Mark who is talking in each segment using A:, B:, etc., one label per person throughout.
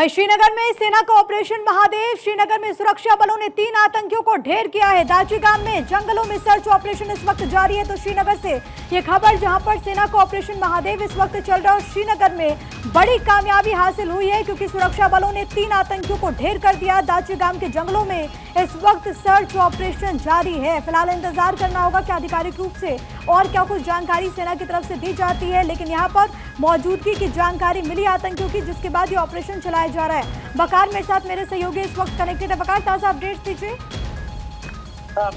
A: वहीं श्रीनगर में सेना का ऑपरेशन महादेव। श्रीनगर में सुरक्षा बलों ने 3 आतंकियों को ढेर किया है। दाची गांव में जंगलों में सर्च ऑपरेशन इस वक्त जारी है। तो श्रीनगर से ये खबर, जहां पर सेना का ऑपरेशन महादेव इस वक्त चल रहा है और श्रीनगर में बड़ी कामयाबी हासिल हुई है क्योंकि सुरक्षा बलों ने 3 आतंकियों को ढेर कर दिया। दाची गांव के जंगलों में इस वक्त सर्च ऑपरेशन जारी है। फिलहाल इंतजार करना होगा कि आधिकारिक रूप से और क्या कुछ जानकारी सेना की तरफ से दी जाती है, लेकिन यहाँ पर मौजूदगी की जानकारी मिली आतंकियों की, जिसके बाद ये ऑपरेशन चलाया जा रहा है। बकार मेरे साथ मेरे सहयोगी इस वक्त कनेक्टेड है। बकार, ताजा अपडेट्स दीजिए।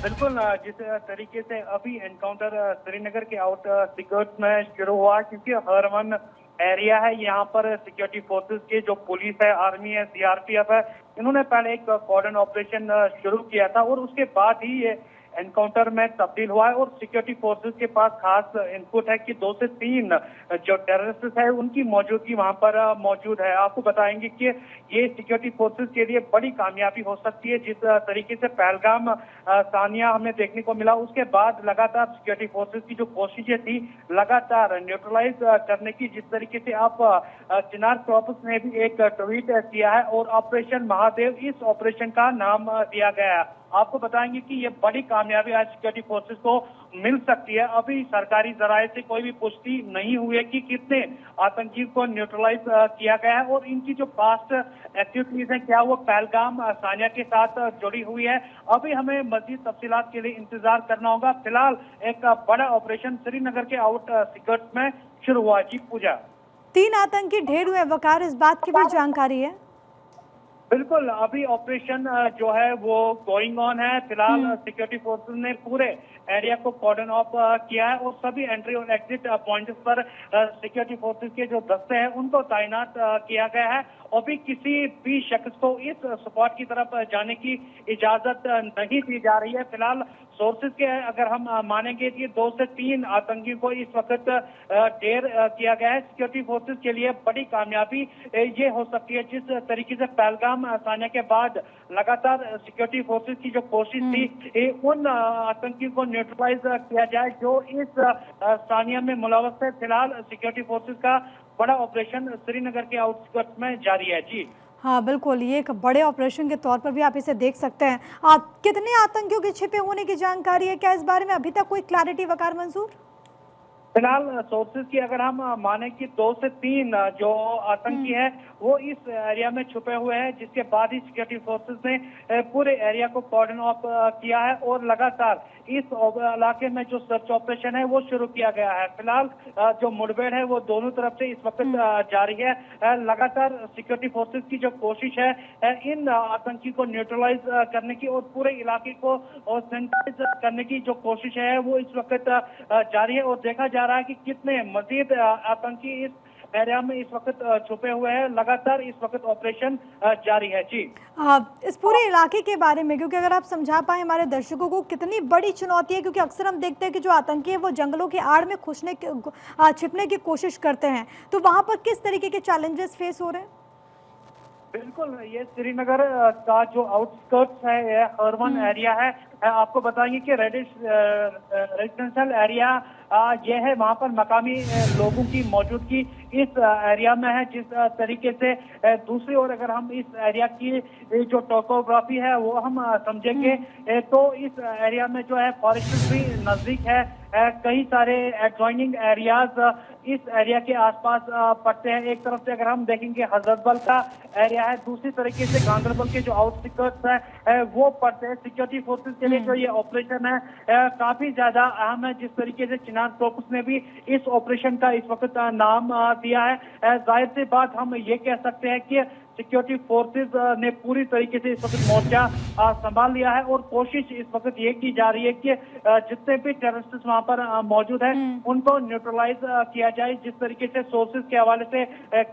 B: बिल्कुल, जिस तरीके से अभी एनकाउंटर श्रीनगर के आउट स्कर्ट्स में शुरू हुआ, क्योंकि हरवन एरिया है, यहाँ पर सिक्योरिटी फोर्सेस के जो पुलिस है, आर्मी है, सीआरपीएफ है, इन्होंने पहले एक कॉर्डन ऑपरेशन शुरू किया था और उसके बाद ही ये एनकाउंटर में तब्दील हुआ है। और सिक्योरिटी फोर्सेस के पास खास इनपुट है कि 2 से 3 जो टेररिस्ट है उनकी मौजूदगी वहां पर मौजूद है। आपको बताएंगे कि ये सिक्योरिटी फोर्सेस के लिए बड़ी कामयाबी हो सकती है। जिस तरीके से पहलगाम सानिया हमें देखने को मिला, उसके बाद लगातार सिक्योरिटी फोर्सेस की जो कोशिशें थी लगातार न्यूट्रलाइज करने की, जिस तरीके से आप चिनार क्रॉप्स ने भी एक ट्वीट किया है और ऑपरेशन महादेव इस ऑपरेशन का नाम दिया गया है। आपको बताएंगे कि ये बड़ी कामयाबी आज सिक्योरिटी फोर्सेस को मिल सकती है। अभी सरकारी जराये से कोई भी पुष्टि नहीं हुई है कि कितने आतंकी को न्यूट्रलाइज किया गया है और इनकी जो पास्ट एक्टिविटीज है क्या वो पहलगाम सानिया के साथ जुड़ी हुई है। अभी हमें मजीद तफसीलात के लिए इंतजार करना होगा। फिलहाल एक बड़ा ऑपरेशन श्रीनगर के आउट स्कर्ट्स में शुरू हुआ। जी पूजा,
A: 3 आतंकी ढेर हुए। वकार, इस बात की भी जानकारी है?
B: बिल्कुल, अभी ऑपरेशन जो है वो गोइंग ऑन है। फिलहाल सिक्योरिटी फोर्सेस ने पूरे एरिया को कॉर्डन ऑफ किया है और सभी एंट्री और एग्जिट पॉइंट्स पर सिक्योरिटी फोर्सेस के जो दस्ते हैं उनको तैनात किया गया है। अभी किसी भी शख्स को इस स्पॉट की तरफ जाने की इजाजत नहीं दी जा रही है। फिलहाल सोर्सेज के अगर हम मानेंगे कि 2 से 3 आतंकियों को इस वक्त ढेर किया गया है। सिक्योरिटी फोर्सेज के लिए बड़ी कामयाबी ये हो सकती है। जिस तरीके से पहलगाम सानिया के बाद लगातार सिक्योरिटी फोर्सेज की जो कोशिश थी उन आतंकियों को न्यूट्रलाइज किया जाए जो इस सानिया में मुलव्वस है। फिलहाल सिक्योरिटी फोर्सेज का बड़ा ऑपरेशन श्रीनगर के आउटस्कर्ट्स में जारी है। जी
A: हाँ बिल्कुल, ये एक बड़े ऑपरेशन के तौर पर भी आप इसे देख सकते हैं। कितने आतंकियों के छिपे होने की जानकारी है? क्या इस बारे में अभी तक कोई क्लैरिटी वकार मंजूर?
B: फिलहाल सोर्सेज की अगर हम माने कि 2 से 3 जो आतंकी है वो इस एरिया में छुपे हुए हैं, जिसके बाद ही सिक्योरिटी फोर्सेज ने पूरे एरिया को कॉर्डन ऑफ किया है और लगातार इस इलाके में जो सर्च ऑपरेशन है वो शुरू किया गया है। फिलहाल जो मुठभेड़ है वो दोनों तरफ से इस वक्त जारी है। लगातार सिक्योरिटी फोर्सेज की जो कोशिश है इन आतंकी को न्यूट्रलाइज करने की और पूरे इलाके को सैनिटाइज करने की जो कोशिश है वो इस वक्त जारी है और देखा जा रहा है कि कितने मजीद आतंकी इस एरिया में इस वक्त छुपे हुए हैं। लगातार इस वक्त ऑपरेशन जारी है। जी
A: इस पूरे इलाके के बारे में, क्योंकि अगर आप समझा पाए हमारे दर्शकों को कितनी बड़ी चुनौती है, क्योंकि अक्सर हम देखते हैं कि जो आतंकी है वो जंगलों की आड़ में छिपने की कोशिश करते हैं, तो वहां पर किस तरीके के चैलेंजेस फेस हो रहे हैं?
B: बिल्कुल, ये श्रीनगर का जो आउटस्कर्ट्स है, ये अर्बन एरिया है। आपको बताएंगे कि रेजिडेंशियल एरिया ये है, वहाँ पर मकामी लोगों की मौजूदगी इस एरिया में है। जिस तरीके से दूसरी ओर अगर हम इस एरिया की जो टोपोग्राफी है वो हम समझेंगे तो इस एरिया में जो है फॉरेस्ट भी नजदीक है। कई सारे एडजॉइनिंग एरियाज इस एरिया के आसपास पड़ते हैं। एक तरफ से अगर हम देखेंगे हजरतबल का एरिया है, दूसरी तरीके से गांधरबल के जो आउटस्कर्ट्स है वो पड़ते हैं। सिक्योरिटी फोर्सेस के लिए जो ये ऑपरेशन है काफी ज्यादा अहम है। जिस तरीके से चिनार क्रोपस ने भी इस ऑपरेशन का इस वक्त नाम दिया है, जाहिर सी बात हम ये कह सकते हैं कि सिक्योरिटी फोर्सेस ने पूरी तरीके से इस वक्त मोर्चा संभाल लिया है और कोशिश इस वक्त ये की जा रही है कि जितने भी टेररिस्ट वहां पर मौजूद हैं उनको न्यूट्रलाइज किया जाए। जिस तरीके से सोर्सेज के हवाले से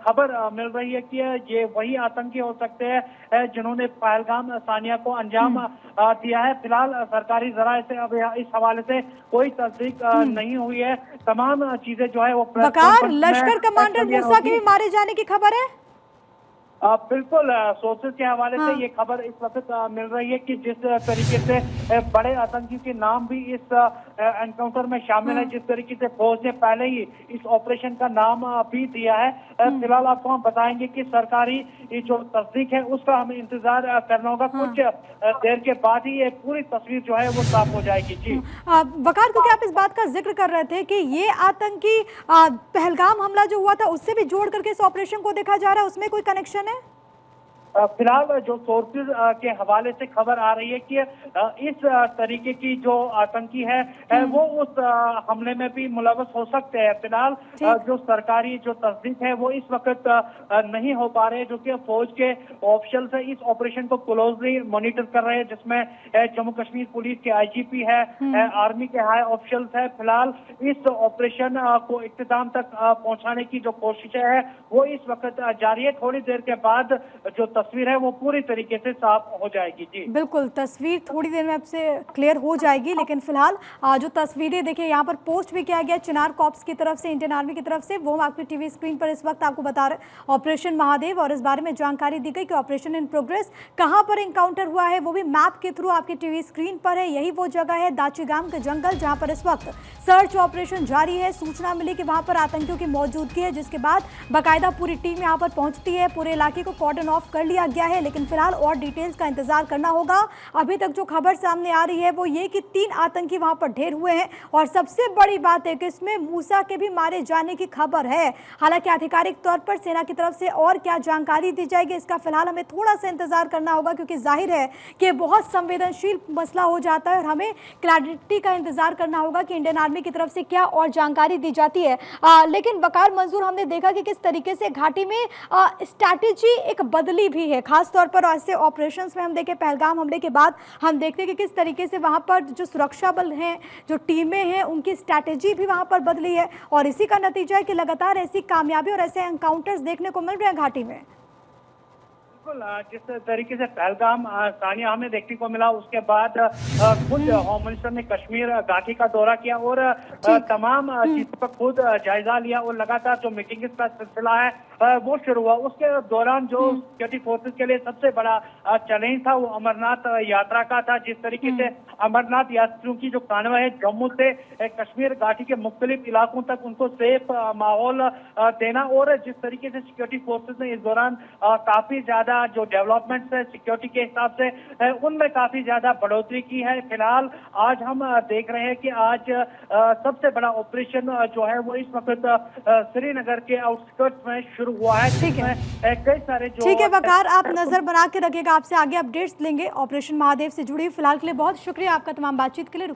B: खबर मिल रही है कि ये वही आतंकी हो सकते हैं जिन्होंने पहलगाम सानिया को अंजाम दिया है। फिलहाल सरकारी जराये से अब इस हवाले से कोई तस्दीक नहीं हुई है। तमाम चीजें जो है वो
A: वकार, लश्कर कमांडर मूसा के भी मारे जाने की खबर है?
B: बिल्कुल सोर्सेज के हवाले
A: हाँ।
B: से ये खबर इस वक्त मिल रही है कि जिस तरीके से बड़े आतंकी के नाम भी इस एनकाउंटर में शामिल है, जिस तरीके से फौज ने पहले ही इस ऑपरेशन का नाम भी दिया है। फिलहाल आपको हम बताएंगे कि सरकारी ये जो तस्दीक है उसका हमें इंतजार करना होगा। कुछ देर के बाद ही ये पूरी तस्वीर जो है वो साफ हो जाएगी। जी
A: वकार, क्योंकि आप इस बात का जिक्र कर रहे थे कि ये आतंकी पहलगाम हमला जो हुआ था उससे भी जोड़ करके इस ऑपरेशन को देखा जा रहा है, उसमें कोई कनेक्शन है?
B: फिलहाल जो सोर्सेज के हवाले से खबर आ रही है कि इस तरीके की जो आतंकी है वो उस हमले में भी मुलव्वस हो सकते हैं। फिलहाल जो सरकारी जो तस्दीक है वो इस वक्त नहीं हो पा रहे, जो कि फौज के ऑफिशियल्स है इस ऑपरेशन को क्लोजली मॉनिटर कर रहे हैं, जिसमें जम्मू कश्मीर पुलिस के आईजीपी है, आर्मी के हाई ऑफिशियल्स है। फिलहाल इस ऑपरेशन को इख्तिताम तक पहुंचाने की जो कोशिशें है वो इस वक्त जारी है। थोड़ी देर के बाद जो तस्वीर है वो पूरी तरीके से साफ हो जाएगी। जी
A: बिल्कुल, तस्वीर थोड़ी देर में आपसे क्लियर हो जाएगी, लेकिन फिलहाल जो तस्वीरें देखिए यहाँ पर पोस्ट भी किया गया चिनार कॉर्प्स की तरफ से, इंडियन आर्मी की तरफ से, वो हम आपकी टीवी स्क्रीन पर इस वक्त आपको बता रहे ऑपरेशन महादेव, और इस बारे में जानकारी दी गई कि ऑपरेशन इन प्रोग्रेस कहाँ पर इनकाउंटर हुआ है वो भी मैप के थ्रू आपकी टीवी स्क्रीन पर है। यही वो जगह है दाचीगाम का जंगल जहाँ पर इस वक्त सर्च ऑपरेशन जारी है। सूचना मिली कि वहाँ पर आतंकियों की मौजूदगी है, जिसके बाद बाकायदा पूरी टीम यहाँ पर पहुँचती है, पूरे इलाके को कॉर्डन ऑफ कर लिया गया है, लेकिन फिलहाल और डिटेल्स का इंतजार करना होगा। अभी तक जो खबर सामने आ रही है वो ये कि 3 आतंकी वहां पर ढेर हुए हैं, और सबसे बड़ी बात है कि इसमें मूसा के भी मारे जाने की खबर है। हालांकि आधिकारिक तौर पर सेना की तरफ से और क्या जानकारी दी जाएगी इसका फिलहाल हमें थोड़ा सा इंतजार करना होगा, क्योंकि जाहिर है कि बहुत संवेदनशील मसला हो जाता है और हमें क्लैरिटी का इंतजार करना होगा कि इंडियन आर्मी की तरफ से क्या और जानकारी दी जाती है। लेकिन वकार मंजूर, हमने देखा कि किस तरीके से घाटी में स्ट्रैटेजी एक बदली भी है, खासतौर पर ऐसे ऑपरेशंस में हम देखें पहलगाम हमले के बाद हम देखते हैं कि किस तरीके से वहां पर जो सुरक्षा बल हैं, जो टीमें हैं, उनकी स्ट्रैटेजी भी वहां पर बदली है, और इसी का नतीजा है कि लगातार ऐसी कामयाबी और ऐसे एनकाउंटर्स देखने को मिल रहे हैं घाटी में।
B: बिल्कुल, जिस तरीके से पहलगाम सानिया हमें देखने को मिला, उसके बाद खुद होम मिनिस्टर ने कश्मीर घाटी का दौरा किया और तमाम चीजों का खुद जायजा लिया, और लगातार जो मीटिंग का सिलसिला है वो शुरू हुआ। उसके दौरान जो सिक्योरिटी फोर्सेस के लिए सबसे बड़ा चैलेंज था वो अमरनाथ यात्रा का था। जिस तरीके से अमरनाथ यात्रियों की जो कानवाई है जम्मू से कश्मीर घाटी के मुख्तलिफ इलाकों तक उनको सेफ माहौल देना, और जिस तरीके से सिक्योरिटी फोर्सेस ने इस दौरान काफी ज्यादा जो डेवलपमेंट है सिक्योरिटी के हिसाब से उनमें काफी ज्यादा बढ़ोतरी की है। फिलहाल आज हम देख रहे हैं कि आज सबसे बड़ा ऑपरेशन जो है वो इस वक्त श्रीनगर के आउटस्कर्ट्स में शुरू हुआ है।
A: ठीक है,
B: कई सारे जो
A: ठीक है वकार, आप नजर बना के रखिएगा, आपसे आगे अपडेट्स लेंगे ऑपरेशन महादेव से जुड़ी। फिलहाल के लिए बहुत शुक्रिया आपका तमाम बातचीत के लिए।